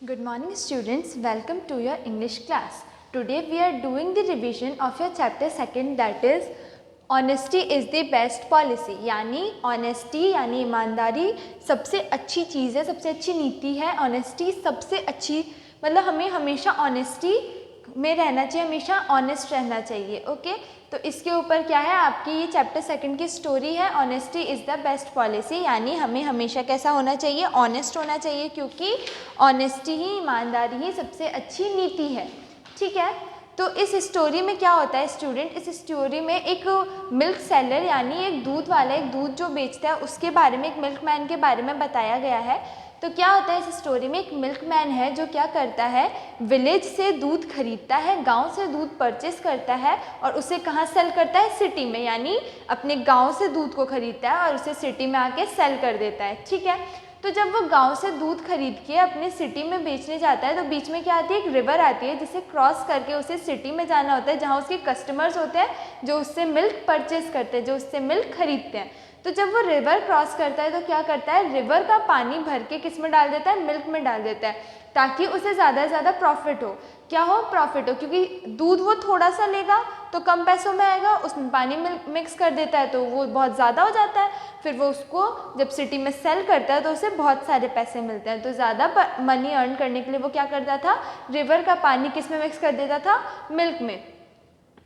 Good morning students, welcome to your English class. Today we are doing the revision of your chapter 2 that is Honesty is the best policy. यानी honesty यानी ईमानदारी सबसे अच्छी चीज़ है, सबसे अच्छी नीति है. Honesty सबसे अच्छी मतलब हमें हमेशा honesty में रहना चाहिए, हमेशा ऑनेस्ट रहना चाहिए. ओके तो इसके ऊपर क्या है, आपकी ये चैप्टर 2 की स्टोरी है. Honesty is the best policy, यानी हमें हमेशा कैसा होना चाहिए, ऑनेस्ट होना चाहिए, क्योंकि ऑनेस्टी ही, ईमानदारी ही सबसे अच्छी नीति है. ठीक है, तो इस स्टोरी में क्या होता है स्टूडेंट, इस स्टोरी में एक मिल्क सेलर यानी एक दूध वाला, एक दूध जो बेचता है उसके बारे में, एक मिल्कमैन के बारे में बताया गया है. तो क्या होता है इस स्टोरी में, एक मिल्कमैन है जो क्या करता है, विलेज से दूध खरीदता है, गांव से दूध परचेस करता है और उसे कहाँ सेल करता है, सिटी में. यानी अपने गांव से दूध को खरीदता है और उसे सिटी में आके सेल कर देता है. ठीक है, तो जब वो गांव से दूध खरीद के अपने सिटी में बेचने जाता है तो बीच में क्या आती है, एक रिवर आती है जिसे क्रॉस करके उसे सिटी में जाना होता है, जहाँ उसके कस्टमर्स होते हैं जो उससे मिल्क परचेस करते हैं, जो उससे मिल्क खरीदते हैं. तो जब वो रिवर क्रॉस करता है तो क्या करता है, रिवर का पानी भर के किस में डाल देता है, मिल्क में डाल देता है, ताकि उसे ज़्यादा से ज़्यादा प्रॉफिट हो. क्या हो, प्रॉफिट हो, क्योंकि दूध वो थोड़ा सा लेगा तो कम पैसों में आएगा, उसमें पानी मिक्स कर देता है तो वो बहुत ज़्यादा हो जाता है. फिर वो उसको जब सिटी में सेल करता है तो उसे बहुत सारे पैसे मिलते हैं. तो ज़्यादा मनी अर्न करने के लिए वो क्या करता था, रिवर का पानी किस में मिक्स कर देता था, मिल्क में.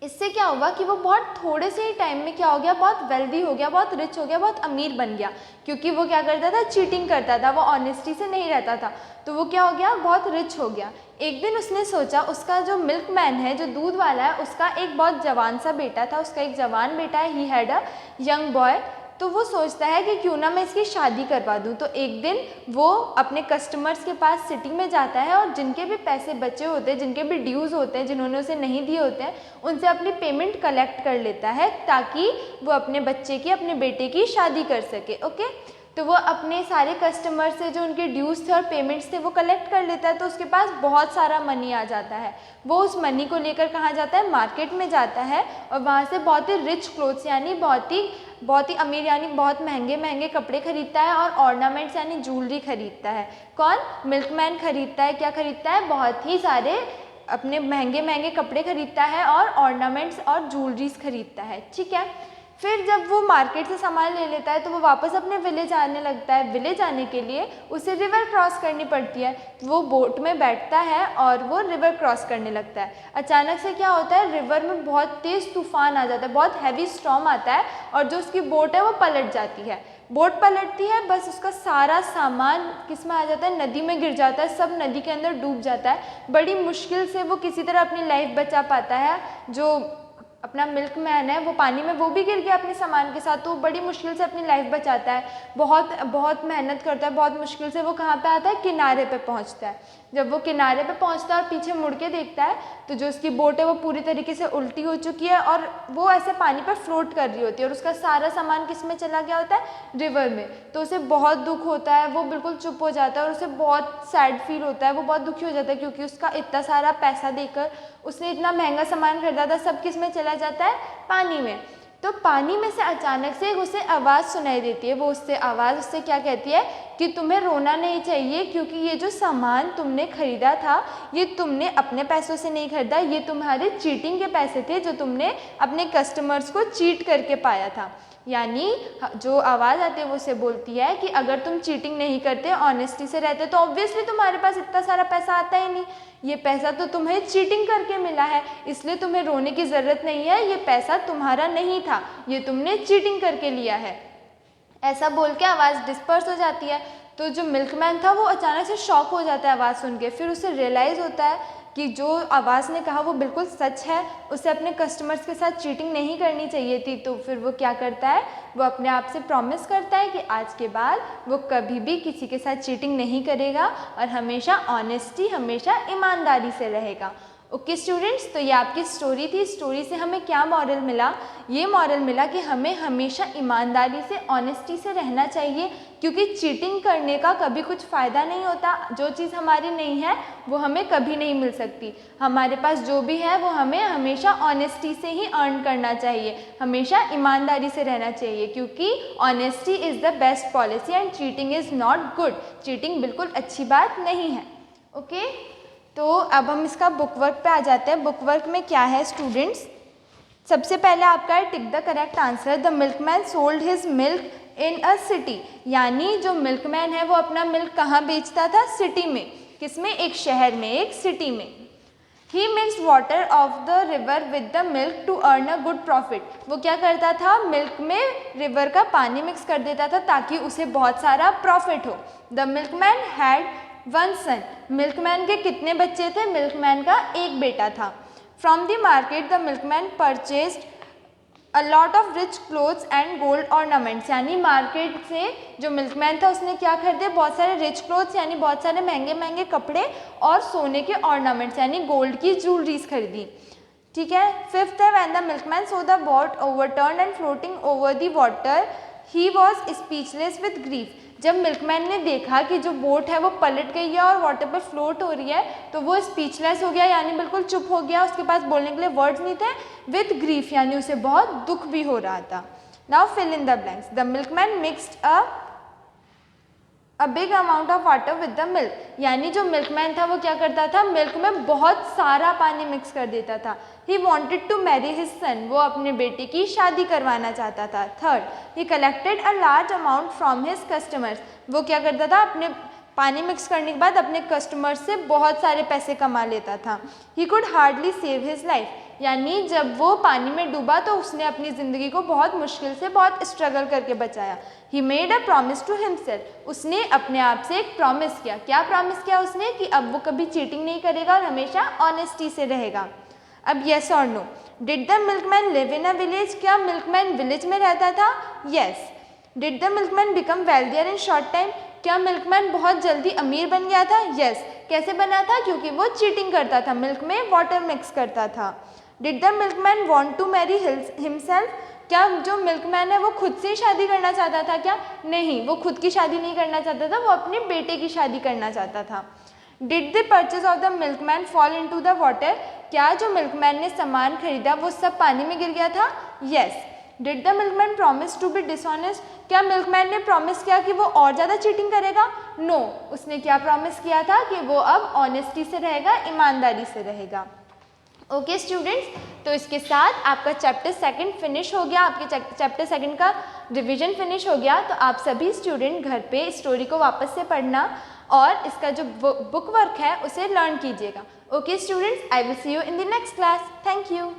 इससे क्या होगा कि वो बहुत थोड़े से ही टाइम में क्या हो गया, बहुत वेल्दी हो गया, बहुत रिच हो गया, बहुत अमीर बन गया, क्योंकि वो क्या करता था, चीटिंग करता था, वो ऑनेस्टी से नहीं रहता था. तो वो क्या हो गया, बहुत रिच हो गया. एक दिन उसने सोचा, उसका जो मिल्कमैन है, जो दूध वाला है, उसका एक बहुत जवान सा बेटा था, उसका एक जवान बेटा है, he had a young boy. तो वो सोचता है कि क्यों ना मैं इसकी शादी करवा दूँ. तो एक दिन वो अपने कस्टमर्स के पास सिटी में जाता है और जिनके भी पैसे बचे होते हैं, जिनके भी ड्यूज़ होते हैं, जिन्होंने उसे नहीं दिए होते हैं, उनसे अपनी पेमेंट कलेक्ट कर लेता है ताकि वो अपने बच्चे की, अपने बेटे की शादी कर सके. ओके, तो वो अपने सारे कस्टमर से जो उनके ड्यूज़ थे और पेमेंट्स थे वो कलेक्ट कर लेता है. तो उसके पास बहुत सारा मनी आ जाता है. वो उस मनी को लेकर कहाँ जाता है, मार्केट में जाता है और वहाँ से बहुत ही रिच क्लोथ्स यानी बहुत ही अमीर यानी बहुत महंगे महंगे कपड़े खरीदता है और ऑर्नामेंट्स यानी ज्वेलरी खरीदता है. कौन, मिल्कमैन खरीदता है. क्या खरीदता है, बहुत ही सारे अपने महंगे महंगे कपड़े खरीदता है और ऑर्नामेंट्स और ज्वेलरीज खरीदता है. ठीक है, फिर जब वो मार्केट से सामान ले लेता है तो वो वापस अपने विलेज आने लगता है. विलेज आने के लिए उसे रिवर क्रॉस करनी पड़ती है. वो बोट में बैठता है और वो रिवर क्रॉस करने लगता है. अचानक से क्या होता है, रिवर में बहुत तेज़ तूफान आ जाता है, बहुत हैवी स्टॉर्म आता है और जो उसकी बोट है वो पलट जाती है. बोट पलटती है, बस उसका सारा सामान किस में आ जाता है, नदी में गिर जाता है, सब नदी के अंदर डूब जाता है. बड़ी मुश्किल से वो किसी तरह अपनी लाइफ बचा पाता है. जो अपना मिल्कमैन है वो पानी में वो भी गिर गया अपने सामान के साथ, तो वो बड़ी मुश्किल से अपनी लाइफ बचाता है. बहुत बहुत मेहनत करता है, बहुत मुश्किल से वो कहाँ पे आता है, किनारे पे पहुँचता है. जब वो किनारे पे पहुँचता है और पीछे मुड़ के देखता है तो जो उसकी बोट है वो पूरी तरीके से उल्टी हो चुकी है और वो ऐसे पानी पर फ्लोट कर रही होती है और उसका सारा सामान किस में चला गया होता है, रिवर में. तो उसे बहुत दुख होता है, वो बिल्कुल चुप हो जाता है और उसे बहुत सैड फील होता है, वो बहुत दुखी हो जाता है, क्योंकि उसका इतना सारा पैसा देकर उसने इतना महंगा सामान खरीदा था, सब किस में चला जाता है, पानी में. तो पानी में से अचानक से उसे आवाज़ सुनाई देती है. वो उससे आवाज़ उससे क्या कहती है कि तुम्हें रोना नहीं चाहिए, क्योंकि ये जो सामान तुमने खरीदा था ये तुमने अपने पैसों से नहीं खरीदा, ये तुम्हारे चीटिंग के पैसे थे जो तुमने अपने कस्टमर्स को चीट करके पाया था. यानी जो आवाज़ आती है वो उसे बोलती है कि अगर तुम चीटिंग नहीं करते, ऑनेस्टी से रहते, तो ऑब्वियसली तुम्हारे पास इतना सारा पैसा आता ही नहीं. ये पैसा तो तुम्हें चीटिंग करके मिला है, इसलिए तुम्हें रोने की ज़रूरत नहीं है, ये पैसा तुम्हारा नहीं था, ये तुमने चीटिंग करके लिया है. ऐसा बोल के आवाज़ डिस्पर्स हो जाती है. तो जो मिल्कमैन था वो अचानक से शॉक हो जाता है आवाज़ सुन के. फिर उसे रियलाइज़ होता है कि जो आवाज़ ने कहा वो बिल्कुल सच है, उसे अपने कस्टमर्स के साथ चीटिंग नहीं करनी चाहिए थी. तो फिर वो क्या करता है, वो अपने आप से प्रॉमिस करता है कि आज के बाद वो कभी भी किसी के साथ चीटिंग नहीं करेगा और हमेशा ऑनेस्टी, हमेशा ईमानदारी से रहेगा. ओके स्टूडेंट्स, तो ये आपकी स्टोरी थी. स्टोरी से हमें क्या मॉरल मिला, ये मॉरल मिला कि हमें हमेशा ईमानदारी से, ऑनेस्टी से रहना चाहिए, क्योंकि चीटिंग करने का कभी कुछ फ़ायदा नहीं होता. जो चीज़ हमारी नहीं है वो हमें कभी नहीं मिल सकती. हमारे पास जो भी है वो हमें हमेशा ऑनेस्टी से ही अर्न करना चाहिए, हमेशा ईमानदारी से रहना चाहिए, क्योंकि honesty is the best policy and cheating is not good. Cheating बिल्कुल अच्छी बात नहीं है. ओके, तो अब हम इसका बुक वर्क पे आ जाते हैं। बुक वर्क में क्या है स्टूडेंट्स, सबसे पहले आपका है tick the correct answer. The milkman sold his milk in a city, यानी जो मिल्कमैन है वो अपना मिल्क कहाँ बेचता था, सिटी में। किसमें, एक शहर में, एक सिटी में। He mixed water of the river with the milk to earn a good profit, वो क्या करता था, मिल्क में रिवर का पानी मिक्स कर देता था ताकि उसे बहुत सारा प्रॉफिट हो। The milkman had one son, milkman के कितने बच्चे थे, मिल्कमैन का एक बेटा था। From the market the milkman purchased a lot of rich clothes and gold ornaments, यानी मार्केट से जो मिल्कमैन था उसने क्या खरीदे, बहुत सारे रिच क्लोथ्स यानी बहुत सारे महंगे महंगे कपड़े और सोने के ऑर्नामेंट्स यानी गोल्ड की ज्वेलरीज खरीदी। ठीक है। फिफ्थ है, when the milkman so the boat ओवरटर्न्ड and floating over the water he was speechless with grief, जब मिल्कमैन ने देखा कि जो बोट है वो पलट गई है और वाटर पर फ्लोट हो रही है तो वो स्पीचलेस हो गया, यानी बिल्कुल चुप हो गया, उसके पास बोलने के लिए वर्ड्स नहीं थे। विथ ग्रीफ यानी उसे बहुत दुख भी हो रहा था। Now fill in the blanks. The milkman mixed a big amount of water with the milk, यानी जो मिल्कमैन था वो क्या करता था, मिल्क में बहुत सारा पानी मिक्स कर देता था। He wanted to marry his son, वो अपने बेटे की शादी करवाना चाहता था। Third, he collected a large amount from his customers, वो क्या करता था, अपने पानी मिक्स करने के बाद अपने कस्टमर्स से बहुत सारे पैसे कमा लेता था। He could hardly save his life, यानी जब वो पानी में डूबा तो उसने अपनी ज़िंदगी को बहुत मुश्किल से, बहुत स्ट्रगल करके बचाया। He made a promise to himself, उसने अपने आप से एक प्रॉमिस किया। क्या प्रॉमिस किया उसने, कि अब वो कभी चीटिंग नहीं करेगा और हमेशा ऑनेस्टी से रहेगा। अब येस और no, did the milkman live in a village, क्या मिल्कमैन विलेज में रहता था, yes. Did the milkman become wealthier in short time, क्या मिल्कमैन बहुत जल्दी अमीर बन गया था, येस। कैसे बना था, क्योंकि वो चीटिंग करता था, मिल्क में वाटर मिक्स करता था। Did the milkman want to marry himself, क्या जो मिल्कमैन है वो खुद से ही शादी करना चाहता था क्या, नहीं, वो खुद की शादी नहीं करना चाहता था, वो अपने बेटे की शादी करना चाहता था। Did the purchase of the milkman fall into the water, क्या जो मिल्कमैन ने सामान खरीदा वो सब पानी में गिर गया था, yes. Did the milkman promise to be dishonest, क्या मिल्कमैन ने प्रॉमिस किया कि वो और ज़्यादा चीटिंग करेगा, नो, उसने क्या प्रॉमिस किया था कि वो अब ऑनेस्टी से रहेगा, ईमानदारी से रहेगा। ओके स्टूडेंट्स, तो इसके साथ आपका चैप्टर सेकंड फिनिश हो गया, आपके चैप्टर सेकंड का रिवीजन फिनिश हो गया। तो आप सभी स्टूडेंट घर पे स्टोरी को वापस से पढ़ना और इसका जो बुक वर्क है उसे लर्न कीजिएगा। Okay students, I will see you in the next class. Thank you.